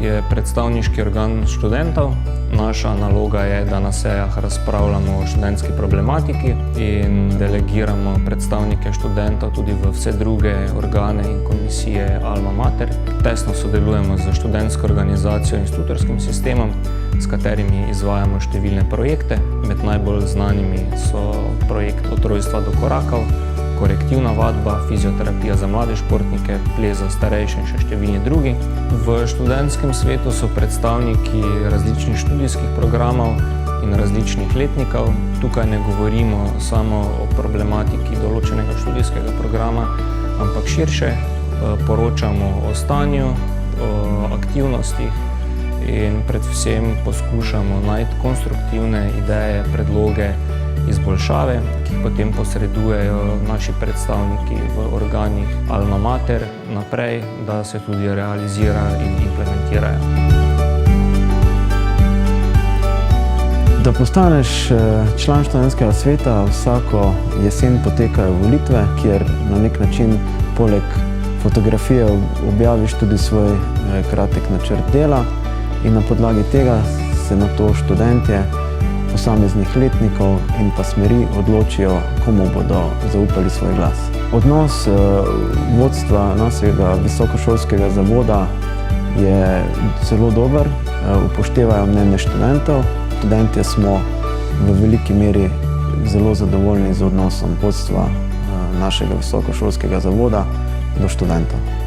je predstavniški organ študentov. Naša naloga je, da na sejah razpravljamo o študentski problematiki in delegiramo predstavnike študentov tudi v vse druge organe in komisije Alma Mater. Tesno sodelujemo z študentsko organizacijo in s tutorskim sistemom, s katerimi izvajamo številne projekte. Med najbolj znanimi so projekt Od rojstva do korakov, korektivna vadba, fizioterapija za mlade športnike, ples za starejše in še številni drugi. V študentskem svetu so predstavniki različnih študijskih programov in različnih letnikov. Tukaj ne govorimo samo o problematiki določenega študijskega programa, ampak širše poročamo o stanju, o aktivnostih in predvsem poskušamo najti konstruktivne ideje, predloge, izboljšave, ki jih potem posredujejo naši predstavniki v organih Alma Mater naprej, da se tudi realizirajo in implementirajo. Da postaneš član študentskega sveta, vsako jesen potekajo volitve, kjer na nek način poleg fotografije objaviš tudi svoj kratek načrt dela in na podlagi tega se nato študentje posameznih letnikov in pa smeri odločijo, komu bodo zaupali svoj glas. Odnos vodstva našega visokošolskega zavoda je zelo dober, upoštevajo mnenje študentov. Študentje smo v veliki meri zelo zadovoljni z odnosom vodstva našega visokošolskega zavoda do študentov.